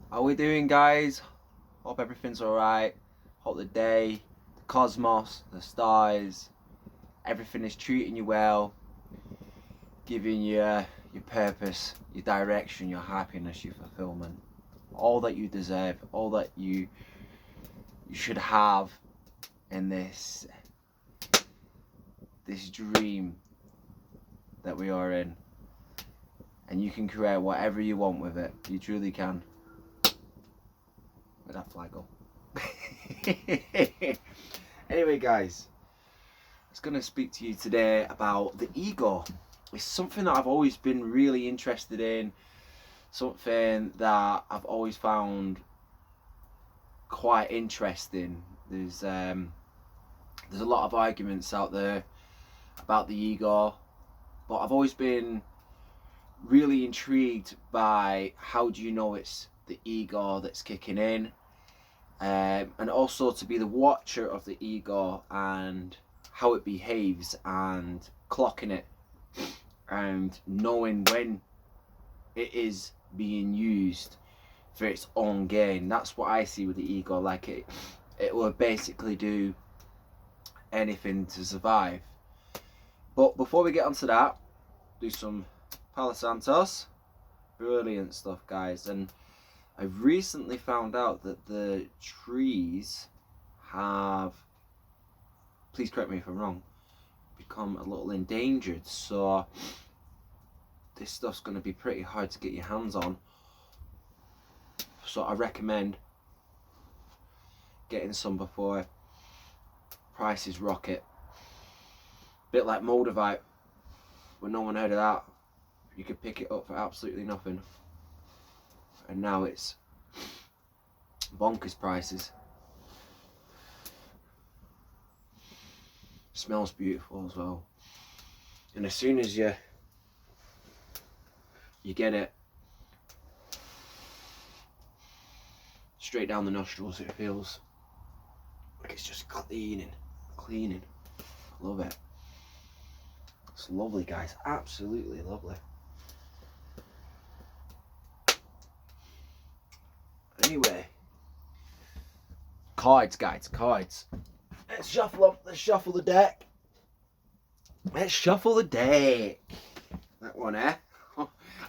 How we doing, guys? Hope everything's alright. Hope the day, the cosmos, the stars, everything is treating you well, giving you your purpose, your direction, your happiness, your fulfillment. All that you deserve, all that you should have in this dream that we are in. And you can create whatever you want with it. You truly can. Where'd that flag go? Anyway, guys, I was going to speak to you today about the ego. It's something that I've always been really interested in, something that I've always found quite interesting. There's a lot of arguments out there about the ego, but I've always been really intrigued by how do you know it's the ego that's kicking in, and also to be the watcher of the ego and how it behaves and clocking it and knowing when it is being used for its own gain. That's what I see with the ego. Like it will basically do anything to survive. But before we get onto that, do some Palo Santos. Brilliant stuff, guys. And I've recently found out that the trees have, please correct me if I'm wrong, become a little endangered. So this stuff's going to be pretty hard to get your hands on. So I recommend getting some before prices rocket. Bit like Moldavite, when no one heard of that. You could pick it up for absolutely nothing. And now it's bonkers prices. Smells beautiful as well. And as soon as you get it straight down the nostrils, it feels like it's just cleaning. Love it. It's lovely, guys. Absolutely lovely. Anyway, cards, guys, cards. Let's shuffle up. Let's shuffle the deck. Let's shuffle the deck. That one, eh?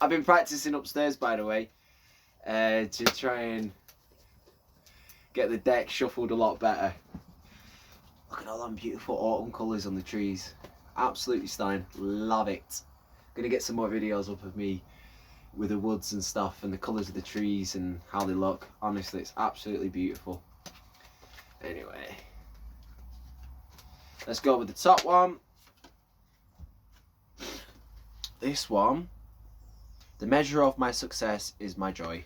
I've been practicing upstairs, by the way, to try and get the deck shuffled a lot better. Look at all them beautiful autumn colours on the trees. Absolutely stunning. Love it. Gonna get some more videos up of me with the woods and stuff and the colours of the trees and how they look. Honestly, it's absolutely beautiful. Anyway, let's go with the top one. This one. The measure of my success is my joy.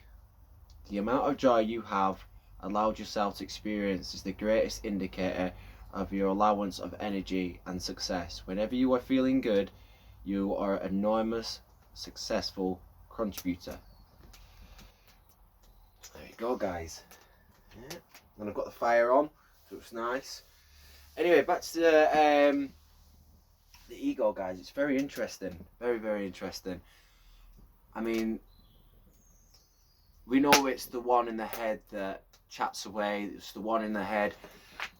The amount of joy you have allowed yourself to experience is the greatest indicator of your allowance of energy and success. Whenever you are feeling good, you are an enormous, successful contributor. There you go, guys. Yeah. And I've got the fire on, so it's nice. Anyway, back to the ego, guys. It's very interesting. Very, very interesting. I mean, we know it's the one in the head that chats away. It's the one in the head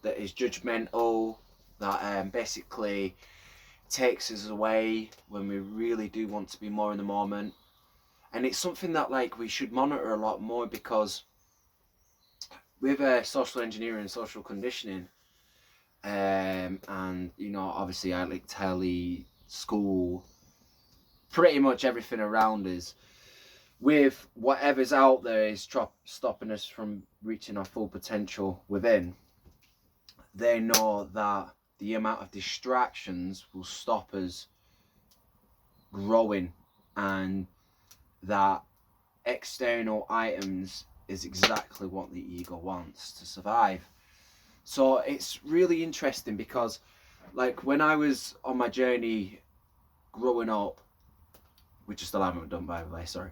that is judgmental, that basically takes us away when we really do want to be more in the moment. And it's something that like we should monitor a lot more, because with social engineering and social conditioning, and you know, obviously I like telly, school, pretty much everything around us, with whatever's out there is stopping us from reaching our full potential within. They know that the amount of distractions will stop us growing, and that external items is exactly what the ego wants to survive. So it's really interesting because, like, when I was on my journey growing up, which I still haven't done, by the way, sorry.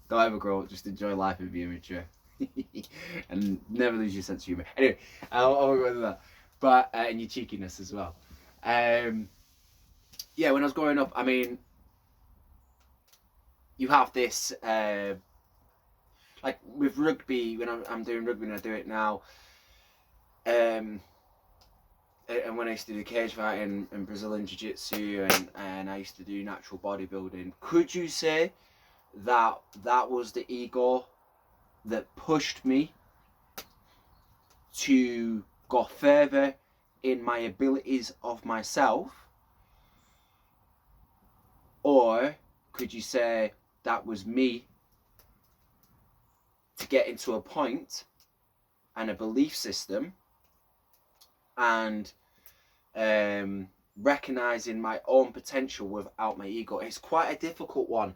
Don't ever grow up, just enjoy life and be immature. And never lose your sense of humour. Anyway, I won't go into that. But, and your cheekiness as well. Yeah, when I was growing up, I mean, you have this like with rugby, when I'm doing rugby and I do it now, and when I used to do cage fighting and Brazilian Jiu-Jitsu and I used to do natural bodybuilding, could you say that that was the ego that pushed me to go further in my abilities of myself? Or could you say that was me to get into a point and a belief system and recognizing my own potential without my ego? It's quite a difficult one,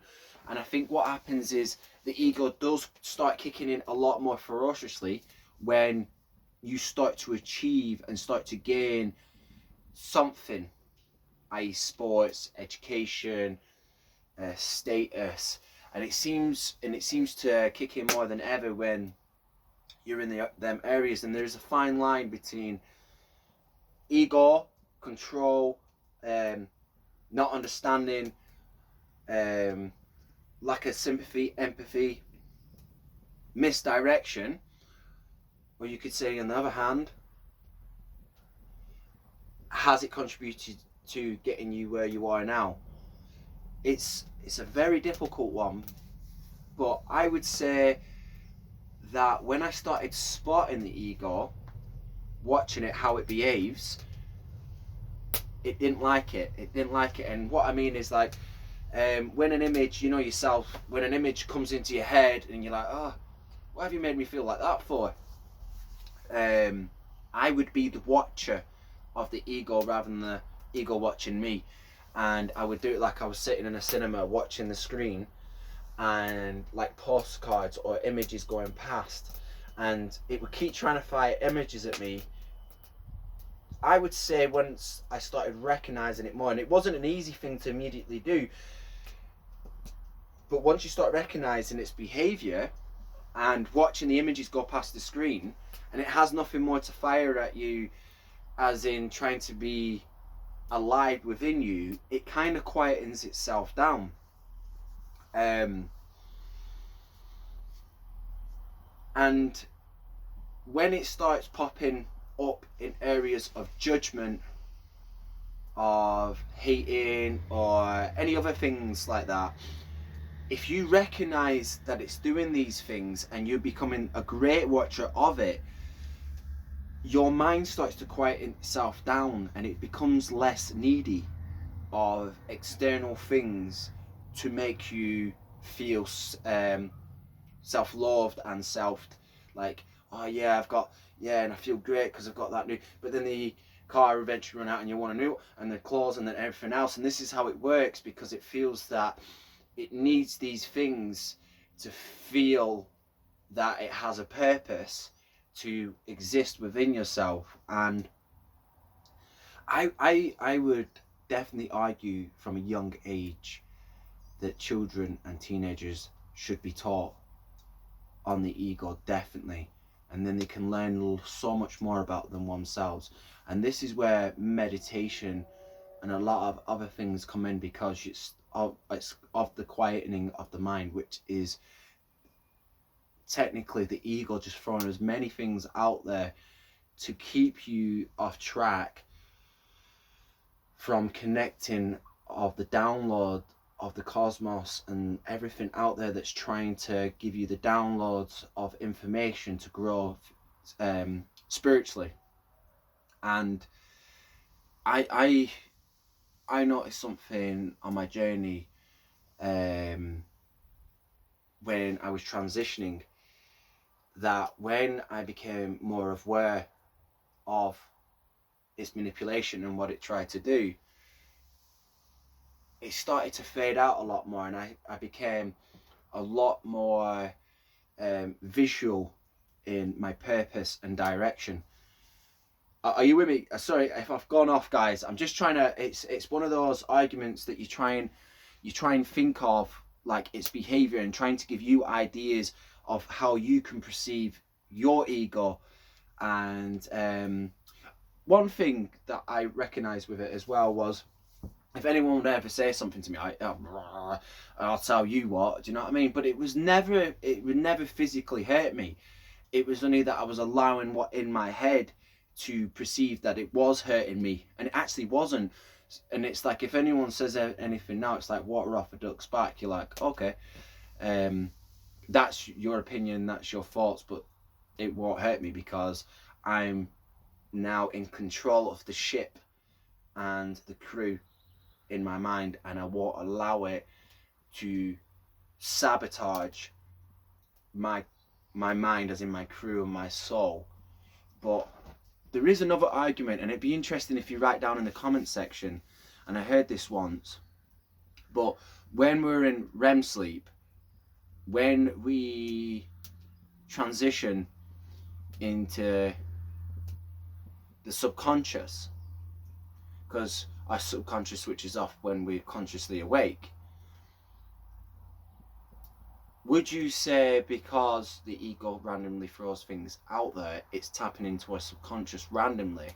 and I think what happens is the ego does start kicking in a lot more ferociously when you start to achieve and start to gain something, i.e. sports, education, status, and it seems to kick in more than ever when you're in them areas. And there's a fine line between ego, control, not understanding, lack of sympathy, empathy, misdirection, or you could say on the other hand, has it contributed to getting you where you are now? It's a very difficult one, but I would say that when I started spotting the ego, watching it, how it behaves, it didn't like it. And what I mean is, like, when an image, you know yourself, when an image comes into your head and you're like, oh, why have you made me feel like that for? I would be the watcher of the ego rather than the ego watching me. And I would do it like I was sitting in a cinema watching the screen, and like postcards or images going past, and it would keep trying to fire images at me. I would say once I started recognizing it more, and it wasn't an easy thing to immediately do, but once you start recognizing its behavior and watching the images go past the screen, and it has nothing more to fire at you, as in trying to be alive within you, it kind of quietens itself down. And when it starts popping up in areas of judgment, of hating, or any other things like that, if you recognize that it's doing these things and you're becoming a great watcher of it, your mind starts to quieten itself down and it becomes less needy of external things to make you feel self-loved and like, oh yeah, I've got, yeah, and I feel great because I've got that new, but then the car eventually run out and you want a new, and the clothes and then everything else. And this is how it works, because it feels that it needs these things to feel that it has a purpose to exist within yourself. And I would definitely argue from a young age that children and teenagers should be taught on the ego, definitely, and then they can learn so much more about them themselves. And this is where meditation and a lot of other things come in, because it's of the quietening of the mind, which is technically the ego just throwing as many things out there to keep you off track from connecting of the download of the cosmos and everything out there that's trying to give you the downloads of information to grow spiritually. And I noticed something on my journey when I was transitioning, that when I became more aware of its manipulation and what it tried to do, it started to fade out a lot more, and I became a lot more visual in my purpose and direction. Are you with me? Sorry if I've gone off, guys. I'm just trying to, it's one of those arguments that you try and think of like its behavior, and trying to give you ideas of how you can perceive your ego. And one thing that I recognized with it as well was if anyone would ever say something to me, I'll tell you what. Do you know what I mean? But it would never physically hurt me. It was only that I was allowing what in my head to perceive that it was hurting me, and it actually wasn't. And it's like, if anyone says anything now, it's like water off a duck's back. You're like, okay, that's your opinion, that's your thoughts, but it won't hurt me because I'm now in control of the ship and the crew in my mind, and I won't allow it to sabotage my mind, as in my crew and my soul. But there is another argument, and it'd be interesting if you write down in the comments section, and I heard this once, but when we're in REM sleep, when we transition into the subconscious, because our subconscious switches off when we're consciously awake, would you say because the ego randomly throws things out there, it's tapping into our subconscious randomly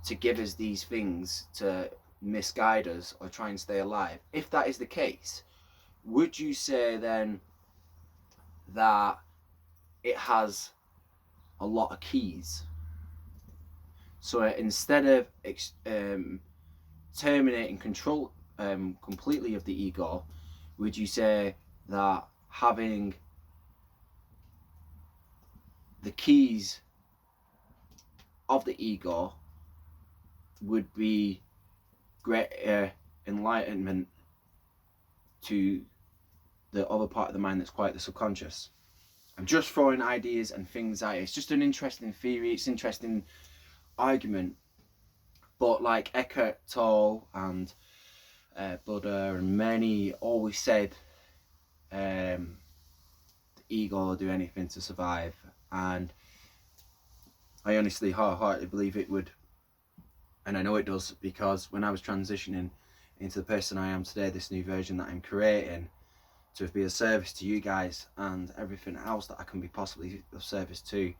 to give us these things to misguide us or try and stay alive? If that is the case, would you say then that it has a lot of keys? So instead of terminating control completely of the ego, would you say that having the keys of the ego would be greater enlightenment to the other part of the mind that's quite the subconscious? I'm just throwing ideas and things out. It's just an interesting theory. It's an interesting argument. But like Eckhart Tolle and Buddha and many always said, the ego will do anything to survive, and I honestly wholeheartedly believe it would, and I know it does, because when I was transitioning into the person I am today, this new version that I'm creating to be of service to you guys and everything else that I can be possibly of service to,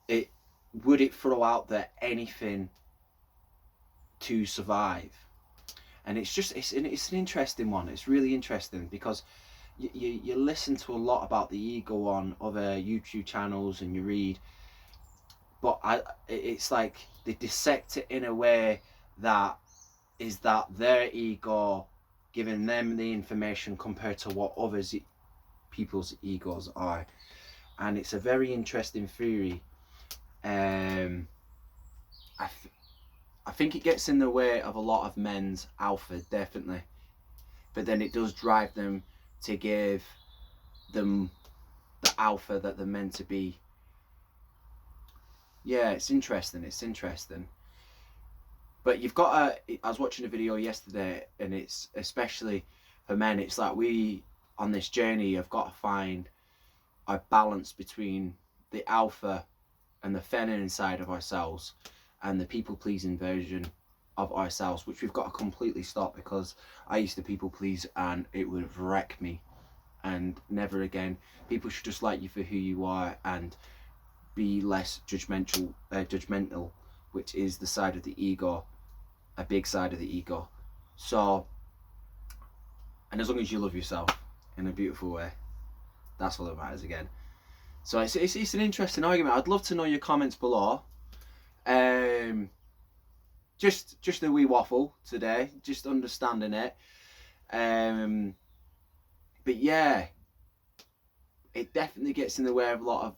it throw out there anything to survive? And it's an interesting one. It's really interesting because you listen to a lot about the ego on other YouTube channels and you read, but it's like they dissect it in a way that is that their ego giving them the information compared to what others people's egos are. And it's a very interesting theory. I think it gets in the way of a lot of men's alpha, definitely. But then it does drive them to give them the alpha that they're meant to be. Yeah, it's interesting. It's interesting. But you've got I was watching a video yesterday, and it's especially for men. It's like we, on this journey, have got to find a balance between the alpha and the feminine side of ourselves and the people-pleasing version of ourselves, which we've got to completely stop, because I used to people please and it would wreck me, and never again. People should just like you for who you are and be less judgmental, which is the side of the ego, a big side of the ego. So, and as long as you love yourself in a beautiful way, that's all that matters again. So it's an interesting argument. I'd love to know your comments below. Just a wee waffle today, just understanding it. But yeah, it definitely gets in the way of a lot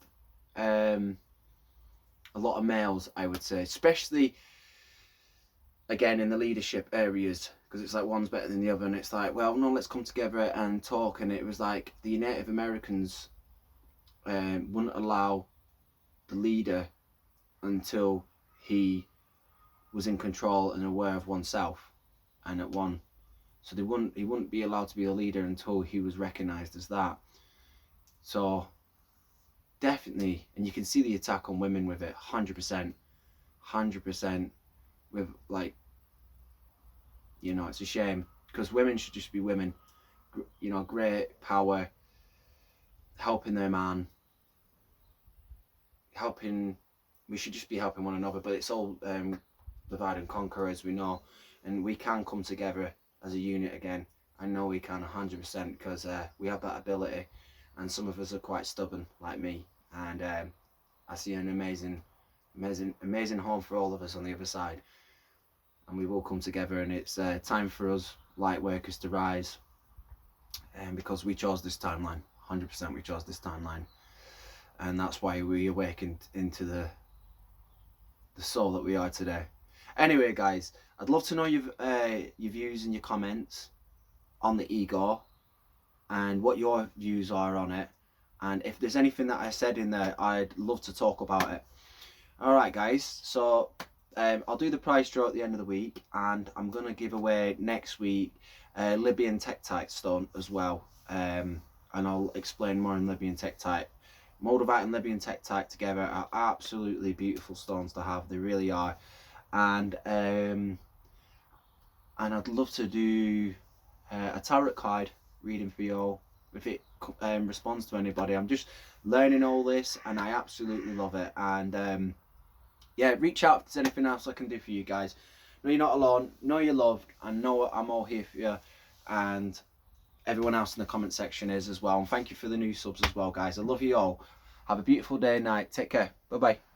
of males, I would say, especially again in the leadership areas, because it's like one's better than the other, and it's like, well, no, let's come together and talk. And it was like the Native Americans wouldn't allow the leader until he was in control and aware of oneself and at one. So he wouldn't be allowed to be a leader until he was recognized as that. So definitely, and you can see the attack on women with it, 100%, with like, you know, it's a shame, because women should just be women, you know, great power, helping their man, we should just be helping one another. But it's all divide and conquer, as we know, and we can come together as a unit again. I know we can 100%, because we have that ability, and some of us are quite stubborn like me, and I see an amazing home for all of us on the other side, and we will come together. And it's time for us light workers to rise, and because we chose this timeline, 100% we chose this timeline, and that's why we awakened into the soul that we are today. Anyway, guys, I'd love to know your views and your comments on the ego, and what your views are on it, and if there's anything that I said in there, I'd love to talk about it. Alright guys, so I'll do the prize draw at the end of the week, and I'm going to give away next week Libyan Tektite stone as well, and I'll explain more on Libyan Tektite. Moldavite and Libyan Tektite together are absolutely beautiful stones to have, they really are, and I'd love to do a tarot card reading for you all, if it responds to anybody. I'm just learning all this, and I absolutely love it, and yeah, reach out if there's anything else I can do for you guys. Know you're not alone, know you're loved, and know I'm all here for you, and everyone else in the comment section is as well. And thank you for the new subs as well, guys. I love you all. Have a beautiful day and night. Take care. Bye bye.